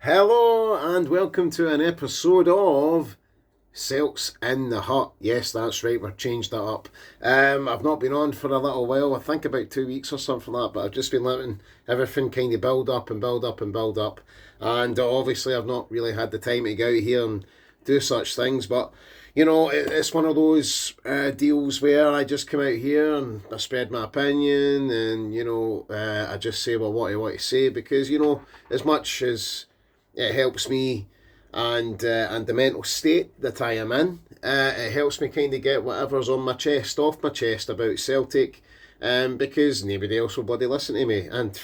Hello and welcome to an episode of Celts in the Hut. Yes, that's right, we've changed that up. I've not been on for a little while, I think about 2 weeks or something like that, but I've just been letting everything kind of build up and build up and build up. And obviously, I've not really had the time to get out here and do such things, but it's one of those deals where I just come out here and I spread my opinion and, I just say what I want to say because, as much as it helps me and the mental state that I am in. It helps me kind of get whatever's on my chest off my chest about Celtic. Because nobody else will bloody listen to me. And,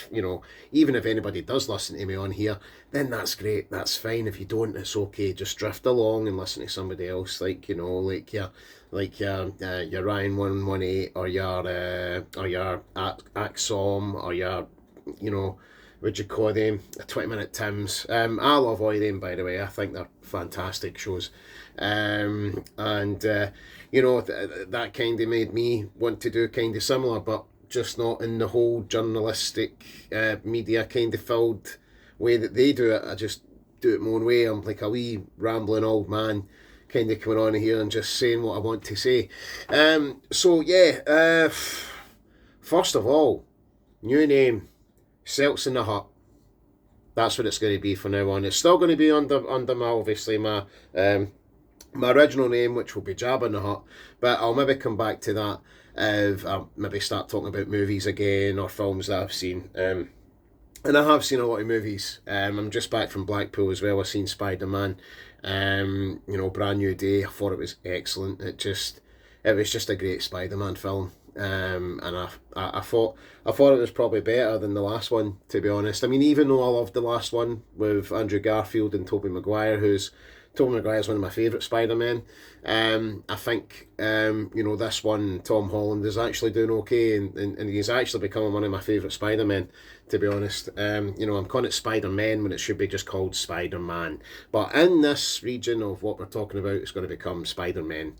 even if anybody does listen to me on here, then that's great. That's fine. If you don't, it's okay. Just drift along and listen to somebody else, like your Ryan 118 or your Axom or your, would you call them 20-minute Tims. I love all of them, by the way. I think they're fantastic shows. That kind of made me want to do kind of similar, but just not in the whole journalistic media kind of filled way that they do it. I just do it my own way. I'm like a wee rambling old man kind of coming on here and just saying what I want to say. First of all, new name, Celts in the Hut. That's what it's going to be from now on. It's still going to be under my my original name, which will be Jabba in the Hut, but I'll maybe come back to that if I maybe start talking about movies again or films that I've seen. And I have seen a lot of movies. I'm just back from Blackpool as well. I've seen Spider-Man. Brand New Day. I thought it was excellent. It was just a great Spider-Man film. And I thought it was probably better than the last one, to be honest. I mean, even though I loved the last one with Andrew Garfield and Tobey Maguire, Tobey Maguire's one of my favourite Spider-Men. I think this one, Tom Holland, is actually doing okay, and he's actually becoming one of my favourite Spider-Men, to be honest. I'm calling it Spider-Man when it should be just called Spider-Man. But in this region of what we're talking about, it's going to become Spider-Man.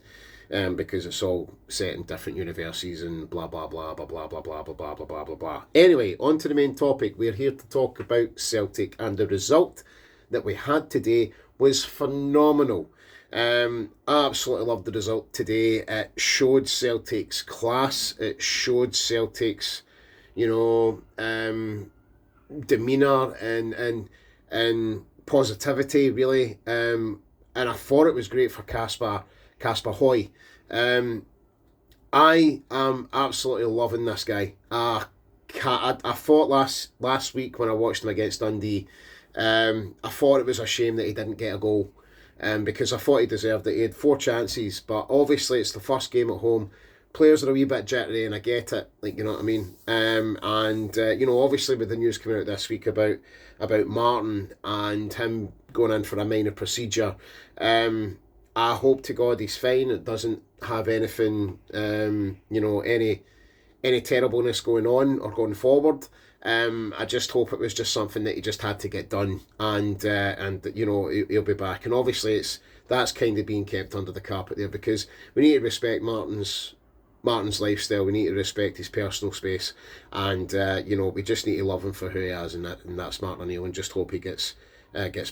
Because it's all set in different universes and blah blah blah blah blah blah blah blah blah blah blah blah blah. Anyway, on to the main topic. We're here to talk about Celtic, and the result that we had today was phenomenal. I absolutely loved the result today. It showed Celtic's class. It showed Celtic's, demeanour and positivity, really. And I thought it was great for Casper Hoy. I am absolutely loving this guy. I thought last week when I watched him against Dundee, I thought it was a shame that he didn't get a goal, because I thought he deserved it. He had 4 chances, but obviously it's the first game at home. Players are a wee bit jittery, and I get it. You know what I mean. Obviously with the news coming out this week about Martin and him going in for a minor procedure, I hope to God he's fine. It doesn't have anything, any terribleness going on or going forward. I just hope it was just something that he just had to get done, and he'll be back. And obviously that's kind of being kept under the carpet there, because we need to respect Martin's lifestyle. We need to respect his personal space, and we just need to love him for who he is, and that's Martin O'Neill, and just hope he gets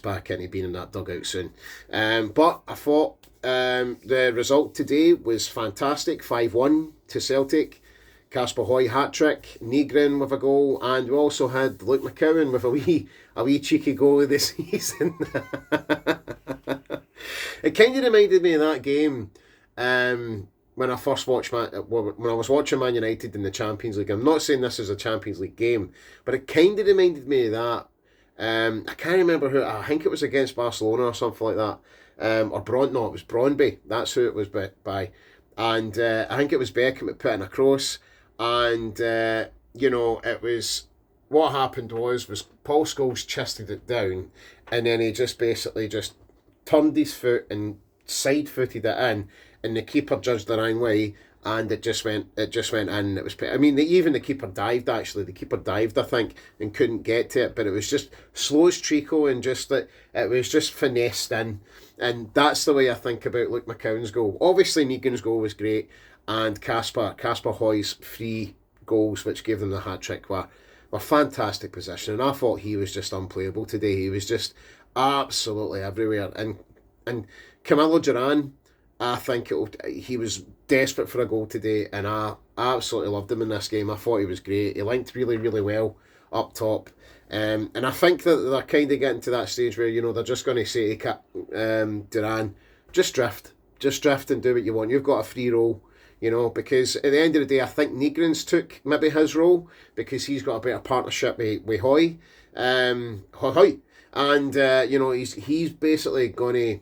back into being in that dugout soon. But I thought the result today was fantastic. 5-1 to Celtic. Casper Hoy hat-trick, Nygren with a goal, and we also had Luke McCowan with a wee cheeky goal of the season. It kind of reminded me of that game when I first watched when I was watching Man United in the Champions League. I'm not saying this is a Champions League game, but it kind of reminded me of that. I can't remember who. I think it was against Barcelona or something like that. No, it was Brøndby. That's who it was by. And I think it was Beckham that put in a cross. And, it was... What happened was Paul Scholes chested it down, and then he just basically just turned his foot and side-footed it in, and the keeper judged the wrong way, and it just went in. It was, I mean, even the keeper dived, actually. The keeper dived, I think, and couldn't get to it, but it was just slow as treacle, and just that it was just finessed in. And that's the way I think about Luke McCowan's goal. Obviously, Negan's goal was great, and Casper Hoy's 3 goals, which gave them the hat-trick, were a fantastic position, and I thought he was just unplayable today. He was just absolutely everywhere, and Camilo Duran, I think he was desperate for a goal today, and I absolutely loved him in this game. I thought he was great. He linked really, really well up top. And I think that they're kind of getting to that stage where, they're just going to say to Duran, just drift and do what you want. You've got a free role, because at the end of the day, I think Negrin's took maybe his role because he's got a better partnership with Hoy. Hoy. And, he's basically going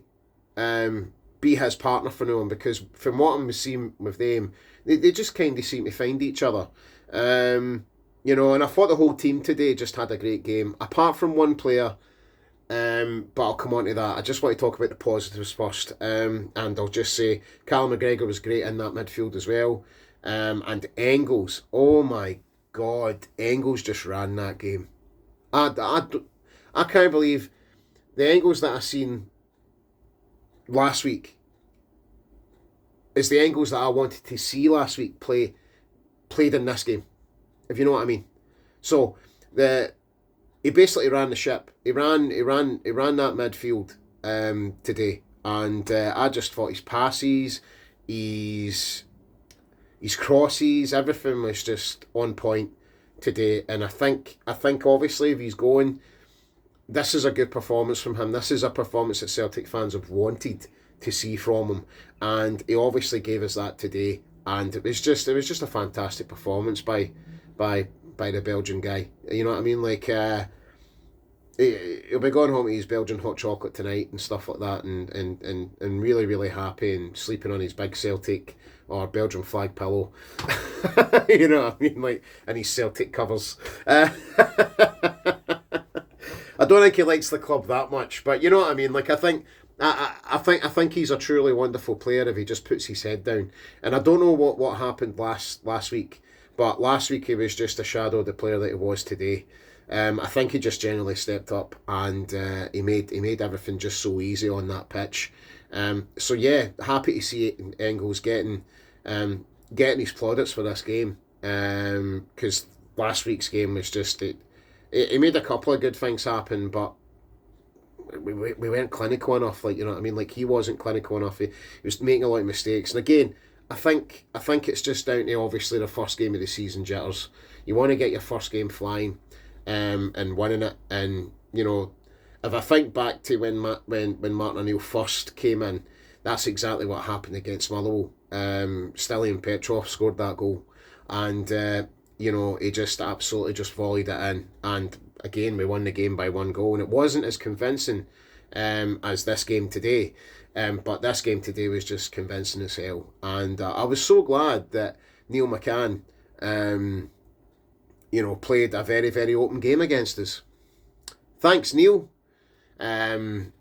to be his partner for now on, because from what I'm seeing with them, they just kind of seem to find each other. And I thought the whole team today just had a great game, apart from one player, but I'll come on to that. I just want to talk about the positives first, and I'll just say Callum McGregor was great in that midfield as well, and Engels, oh my God, Engels just ran that game. I can't believe the Engels that I seen last week is the Engels that I wanted to see last week played in this game, if you know what I mean. So he basically ran the ship. He ran that midfield today, and I just thought his passes, his crosses, everything was just on point today. And I think obviously if he's going, this is a good performance from him. This is a performance that Celtic fans have wanted to see from him, and he obviously gave us that today. And it was just a fantastic performance by the Belgian guy. You know what I mean? Like he'll be going home to his Belgian hot chocolate tonight and stuff like that, and really, really happy and sleeping on his big Celtic or Belgian flag pillow. You know what I mean? Like, and his Celtic covers. I don't think he likes the club that much, but you know what I mean. Like, I think he's a truly wonderful player if he just puts his head down. And I don't know what happened last week, but last week he was just a shadow of the player that he was today. I think he just generally stepped up, and he made everything just so easy on that pitch. So yeah, happy to see Engels getting his plaudits for this game, because last week's game was just he made a couple of good things happen, but we weren't clinical enough. Like, you know what I mean? Like, he wasn't clinical enough. He was making a lot of mistakes. And again, I think it's just down to obviously the first game of the season jitters. You want to get your first game flying, and winning it. And if I think back to when Martin O'Neill first came in, that's exactly what happened against Motherwell. Stilian Petrov scored that goal, and he just absolutely just volleyed it in. And again, we won the game by 1 goal, and it wasn't as convincing as this game today. But this game today was just convincing as hell. And I was so glad that Neil McCann, played a very, very open game against us. Thanks, Neil. But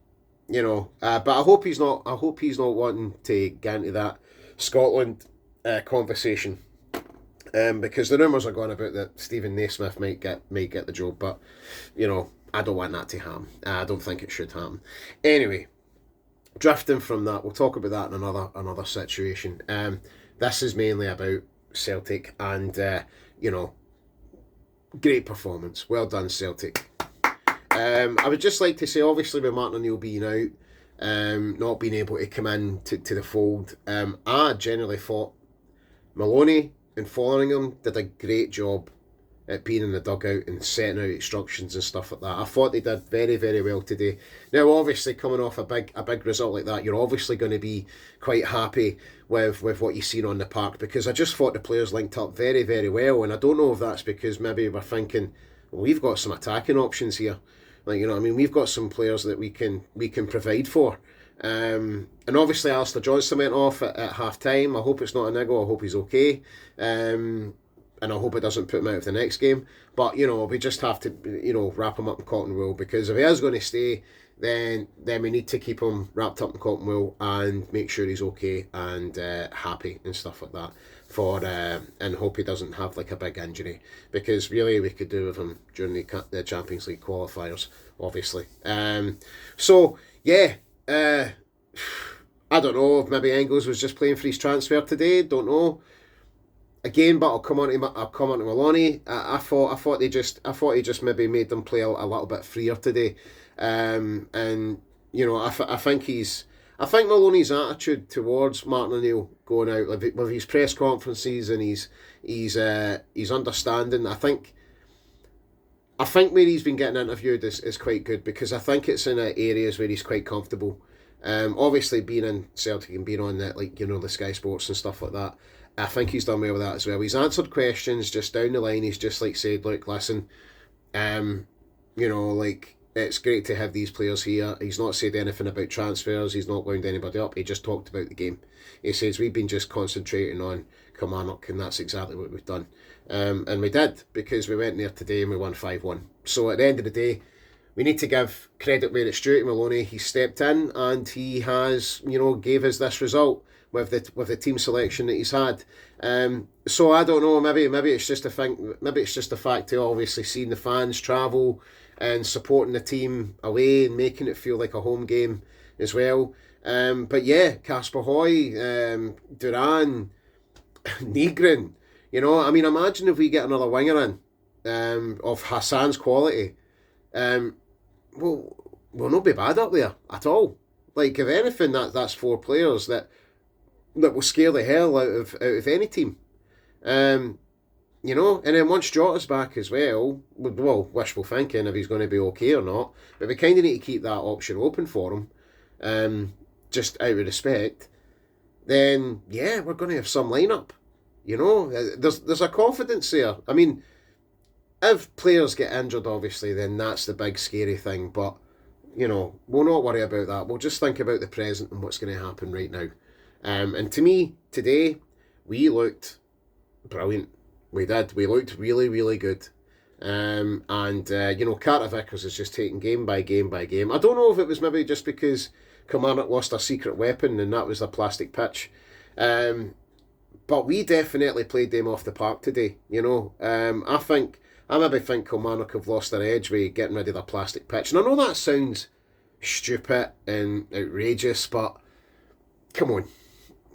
I hope he's not wanting to get into that Scotland conversation. Because the rumours are going about that Stephen Naismith might get the job, but I don't want that to happen. I don't think it should happen. Anyway, drifting from that, we'll talk about that in another situation. This is mainly about Celtic, and great performance. Well done, Celtic. I would just like to say, obviously, with Martin O'Neill being out, not being able to come in to the fold, I generally thought Maloney and Folleringham did a great job at being in the dugout and setting out instructions and stuff like that. I thought they did very, very well today. Now, obviously, coming off a big result like that, you're obviously going to be quite happy with what you've seen on the park, because I just thought the players linked up very, very well. And I don't know if that's because maybe we're thinking, well, we've got some attacking options here. Like, you know what I mean? We've got some players that we can provide for. And obviously Alistair Johnston went off at half time. I hope it's not a niggle. I hope he's okay. And I hope it doesn't put him out of the next game. But, we just have to, wrap him up in cotton wool, because if he is going to stay, then we need to keep him wrapped up in cotton wool and make sure he's okay and happy and stuff like that. And hope he doesn't have like a big injury, because really we could do with him during the Champions League qualifiers, obviously. So yeah, I don't know if maybe Engels was just playing for his transfer today. Don't know. again, but I'll come on to Maloney. I thought he just maybe made them play a little bit freer today, and you know I think Maloney's attitude towards Martin O'Neill going out with his press conferences and his understanding. I think where he's been getting interviewed is quite good, because I think it's in areas where he's quite comfortable. Obviously being in Celtic and being on that, like, you know, the Sky Sports and stuff like that, I think he's done well with that as well. He's answered questions just down the line. He's just like said, look, listen, you know, like, it's great to have these players here. He's not said anything about transfers. He's not wound anybody up. He just talked about the game. He says, we've been just concentrating on Kilmarnock, and that's exactly what we've done. And we did, because we went there today and we won 5-1. So at the end of the day, we need to give credit where it's due to Maloney. He stepped in and he has, you know, gave us this result with the team selection that he's had. So I don't know. Maybe it's just a thing. Maybe it's just the fact of obviously seeing the fans travel and supporting the team away and making it feel like a home game as well. But yeah, Casper Hoy, Duran, Negrin. You know, I mean, imagine if we get another winger in of Hassan's quality. We'll not be bad up there at all. Like, if anything, that's four players that will scare the hell out of any team. You know, and then once Jota's back as well, wishful thinking if he's going to be okay or not, but we kind of need to keep that option open for him, just out of respect. Then yeah, we're going to have some lineup. You know, there's a confidence there. I mean, if players get injured, obviously, then that's the big scary thing. But, you know, we'll not worry about that. We'll just think about the present and what's going to happen right now. And to me, today, we looked brilliant. We did. We looked really, really good. You know, Carter Vickers is just taking game by game by game. I don't know if it was maybe just because Kilmarnock lost a secret weapon and that was a plastic pitch. But we definitely played them off the park today. You know, I maybe think Kilmarnock have lost their edge with getting rid of their plastic pitch. And I know that sounds stupid and outrageous, but come on.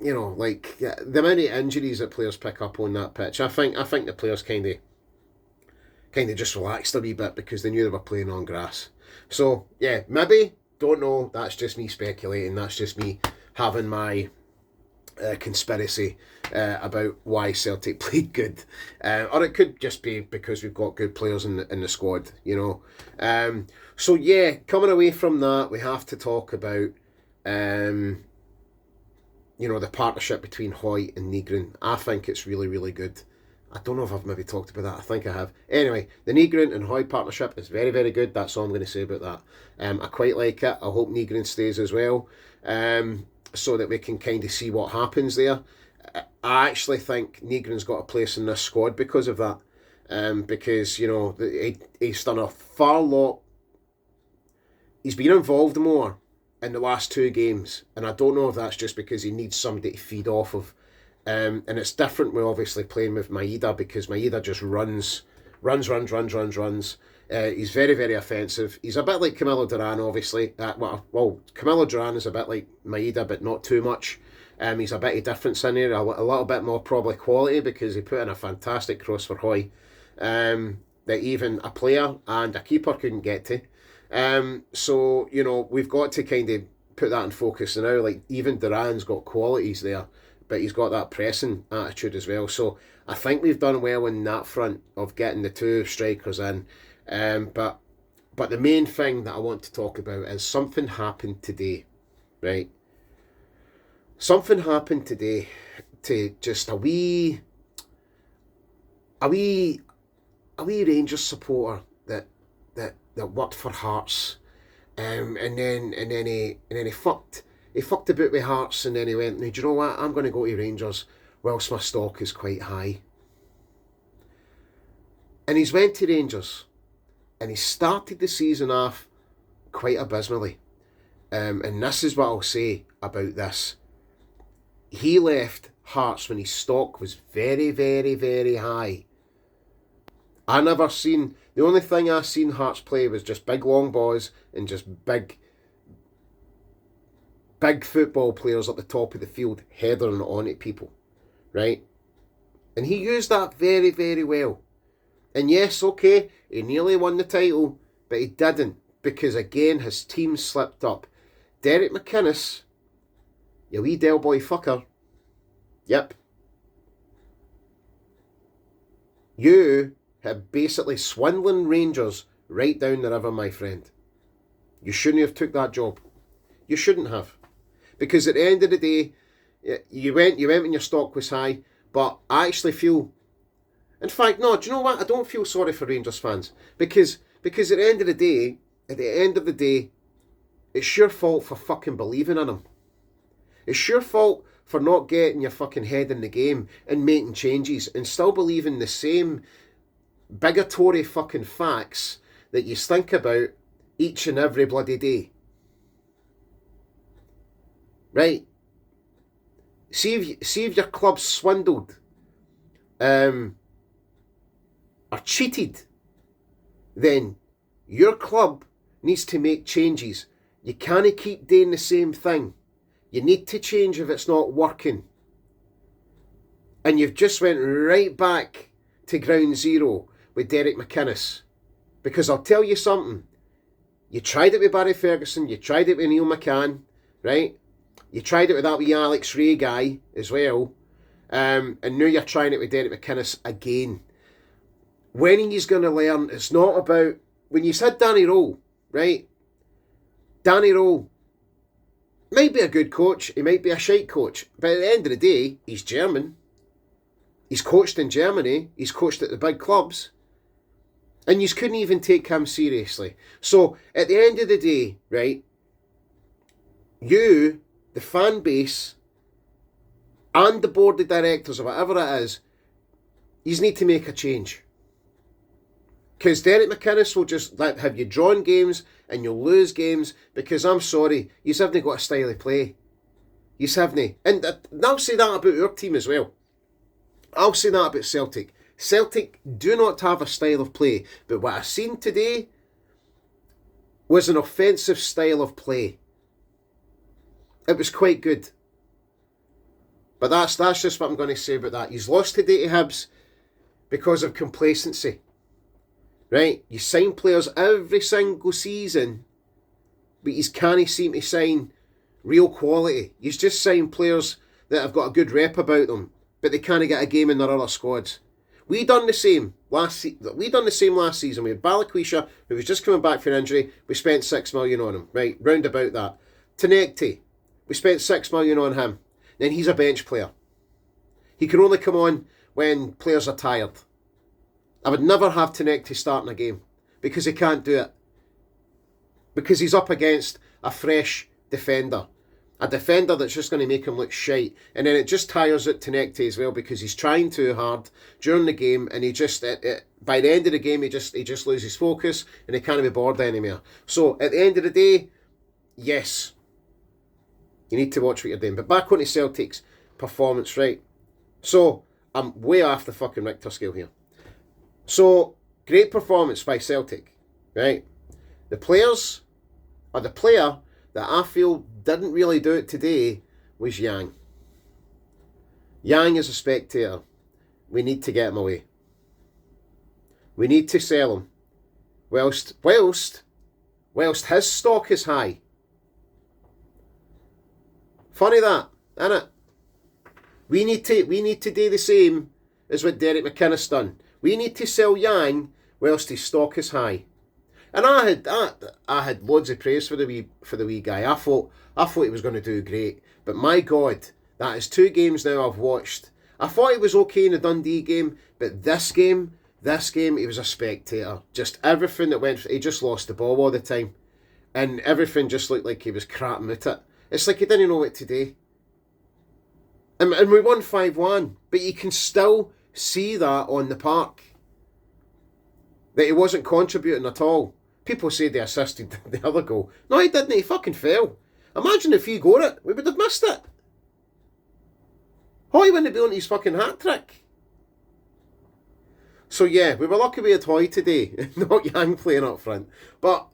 You know, like, the amount of injuries that players pick up on that pitch, I think the players kind of just relaxed a wee bit because they knew they were playing on grass. So, yeah, maybe, don't know, that's just me speculating, that's just me having my conspiracy about why Celtic played good, or it could just be because we've got good players in the squad, you know. So yeah, coming away from that, we have to talk about you know, the partnership between Hoy and Negrin. I think it's really, really good. I don't know if I've maybe talked about that. I think I have. Anyway, the Negrin and Hoy partnership is very, very good. That's all I'm going to say about that. I quite like it. I hope Negrin stays as well, so that we can kind of see what happens there. I actually think Negrin's got a place in this squad because of that. Because, you know, he's done a far lot. He's been involved more in the last two games, and I don't know if that's just because he needs somebody to feed off of. And it's different with obviously playing with Maeda, because Maeda just runs. He's very, very offensive. He's a bit like Camilo Duran, obviously. Camilo Duran is a bit like Maeda, but not too much. He's a bit of difference in here, a little bit more probably quality, because he put in a fantastic cross for Hoy that even a player and a keeper couldn't get to. So, you know, we've got to kind of put that in focus now. Like, even Duran's got qualities there, but he's got that pressing attitude as well. So I think we've done well in that front of getting the two strikers in. But the main thing that I want to talk about is something happened today, right? Something happened today to just a wee Rangers supporter that worked for Hearts, and then he fucked about with Hearts, and then he went, do you know what, I'm going to go to Rangers whilst my stock is quite high. And he's went to Rangers, and he started the season off quite abysmally. And this is what I'll say about this. He left Hearts when his stock was very, very, very high. The only thing I seen Hearts play was just big long balls and just big football players at the top of the field headering on at people, right? And he used that very, very well. And yes, okay, he nearly won the title, but he didn't, because again, his team slipped up. Derek McInnes, you wee Del Boy fucker. Yep. You have basically swindling Rangers right down the river, my friend. You shouldn't have took that job. You shouldn't have. Because at the end of the day, you went when your stock was high, but I actually feel... In fact, no, do you know what? I don't feel sorry for Rangers fans. Because at the end of the day, it's your fault for fucking believing in them. It's your fault for not getting your fucking head in the game and making changes and still believing the same bigotry fucking facts that you think about each and every bloody day. Right? See if your club's swindled, or cheated, then your club needs to make changes. You can't keep doing the same thing. You need to change if it's not working. And you've just went right back to ground zero with Derek McInnes. Because I'll tell you something. You tried it with Barry Ferguson. You tried it with Neil McCann. Right? You tried it with that wee Alex Ray guy as well. And now you're trying it with Derek McInnes again. When he's going to learn, it's not about... When you said Danny Rowe, right? Danny Rowe might be a good coach. He might be a shite coach. But at the end of the day, he's German. He's coached in Germany. He's coached at the big clubs. And you couldn't even take him seriously. So, at the end of the day, right, you, the fan base, and the board of directors, or whatever it is, you need to make a change. Because Derek McInnes will just have you drawn games and you'll lose games because, I'm sorry, you haven't got a style of play. You haven't. And I'll say that about our team as well. I'll say that about Celtic. Celtic do not have a style of play. But what I've seen today was an offensive style of play. It was quite good. But that's just what I'm going to say about that. He's lost today to Hibs because of complacency. Right? You sign players every single season, but you can't seem to sign real quality. You just sign players that have got a good rep about them, but they can't get a game in their other squads. We done the same last season. We had Balikwisha, who was just coming back from injury. We spent $6 million on him. Right? Round about that. Tenekti, we spent $6 million on him. Then he's a bench player. He can only come on when players are tired. I would never have Tenekti starting a game because he can't do it. Because he's up against a fresh defender. A defender that's just going to make him look shite. And then it just tires out Tenekti as well because he's trying too hard during the game and he just, by the end of the game, he just loses focus and he can't be bored anymore. So at the end of the day, yes, you need to watch what you're doing. But back on to Celtic's performance, right? So I'm way off the fucking Richter scale here. So, great performance by Celtic, right? The player that I feel didn't really do it today was Yang. Yang is a spectator. We need to get him away. We need to sell him. Whilst his stock is high. Funny that, isn't it? We need to do the same as what Derek McInnes done. We need to sell Yang whilst his stock is high. And I had loads of praise for the wee guy. I thought he was going to do great. But my God, that is 2 games now I've watched. I thought he was okay in the Dundee game, but this game he was a spectator. Just everything that went, he just lost the ball all the time. And everything just looked like he was crapping at it. It's like he didn't know what to do. And we won 5-1, but you can still see that on the park. That he wasn't contributing at all. People say they assisted the other goal. No, he didn't. He fucking fell. Imagine if he got it. We would have missed it. Hoy wouldn't be on his fucking hat-trick. So yeah, we were lucky we had Hoy today. Not Yang playing up front. But,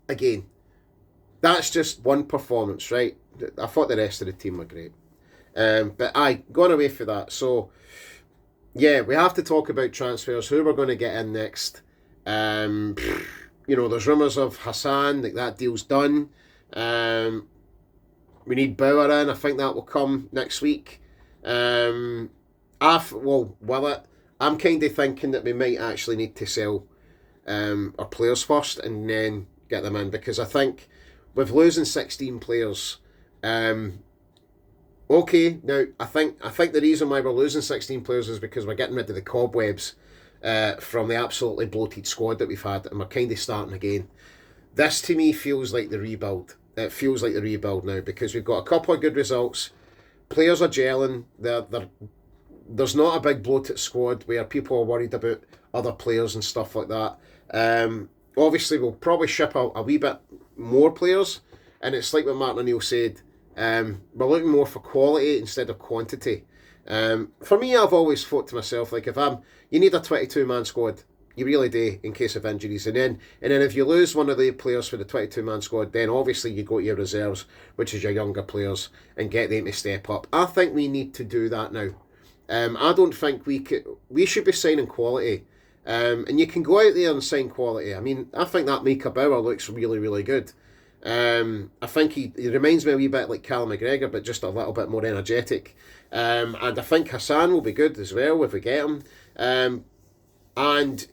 again, that's just one performance, right? I thought the rest of the team were great. But going away for that. So, yeah, we have to talk about transfers. Who we're going to get in next? Um, there's rumours of Hassan, like that deal's done. Um, we need Bauer in. I think that will come next week. Will it? I'm kind of thinking that we might actually need to sell our players first and then get them in, because I think with losing 16 players, okay, now I think the reason why we're losing 16 players is because we're getting rid of the cobwebs from the absolutely bloated squad that we've had, and we're kind of starting again. This to me feels like the rebuild. It feels like the rebuild now, because we've got a couple of good results. Players are gelling. There's not a big bloated squad where people are worried about other players and stuff like that. Obviously, we'll probably ship a wee bit more players, and it's like what Martin O'Neill said. We're looking more for quality instead of quantity. For me, I've always thought to myself, like, you need a 22-man squad. You really do, in case of injuries. And then if you lose one of the players for the 22-man squad, then obviously you go to your reserves, which is your younger players, and get them to step up. I think we need to do that now. I don't think we should be signing quality. And you can go out there and sign quality. I mean, I think that Micah Bauer looks really, really good. I think he reminds me a wee bit like Callum McGregor, but just a little bit more energetic. And I think Hassan will be good as well if we get him. And,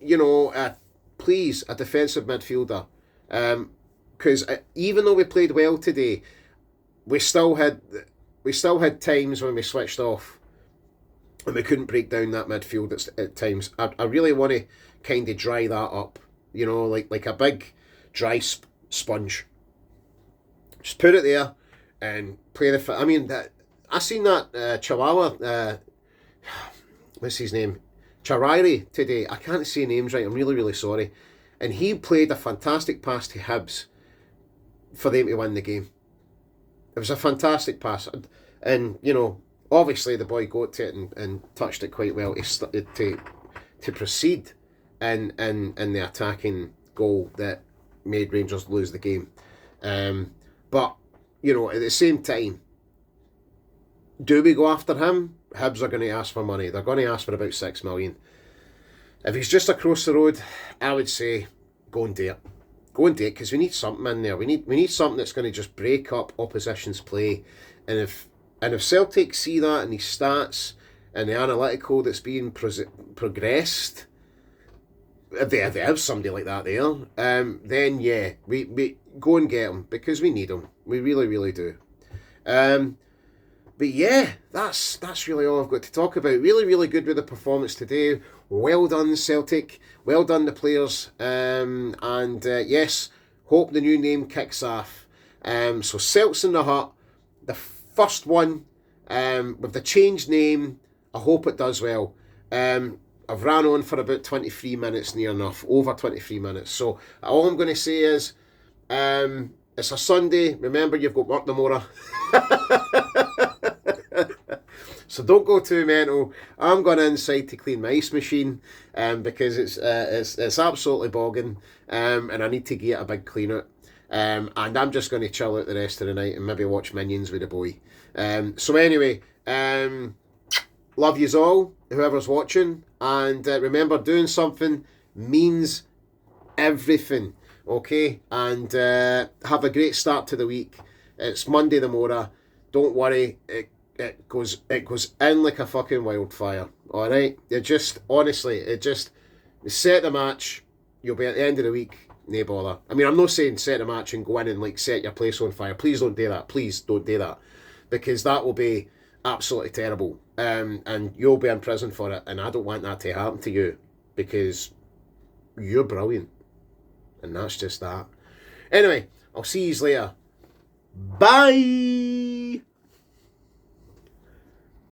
please, a defensive midfielder. Because even though we played well today, we still had times when we switched off and we couldn't break down that midfield at times. I really want to kind of dry that up, like a big dry sponge. Just put it there and play the... I mean, I seen that Chihuahua... what's his name? Charairi today. I can't say names right. I'm really, really sorry. And he played a fantastic pass to Hibs for them to win the game. It was a fantastic pass. And obviously the boy got to it and touched it quite well to proceed in the attacking goal that made Rangers lose the game. But, at the same time, do we go after him? Hibs are going to ask for money. They're going to ask for about 6 million. If he's just across the road, I would say go and do it. Go and do it, because we need something in there. We need something that's going to just break up opposition's play. And if Celtic see that in his stats and the analytical that's being progressed, if they have somebody like that there, then yeah, we go and get him, because we need him. We really, really do. But yeah, that's really all I've got to talk about. Really, really good with the performance today. Well done, Celtic. Well done, the players. Yes, hope the new name kicks off. So Celts in the Hut, the first one, with the changed name. I hope it does well. I've ran on for about 23 minutes, near enough, over 23 minutes. So all I'm going to say is, it's a Sunday. Remember, you've got work tomorrow. So don't go too mental. I'm going inside to clean my ice machine, because it's absolutely bogging, and I need to get a big clean out. And I'm just going to chill out the rest of the night and maybe watch Minions with the boy. So anyway, love yous all, whoever's watching, and remember, doing something means everything. Okay, and have a great start to the week. It's Monday the Mora. Don't worry, it goes in like a fucking wildfire. All right, set the match. You'll be at the end of the week. No bother. I mean, I'm not saying set the match and go in and like set your place on fire. Please don't do that. Please don't do that, because that will be absolutely terrible. And you'll be in prison for it. And I don't want that to happen to you, because you're brilliant. And that's just that. Anyway, I'll see you later. Bye!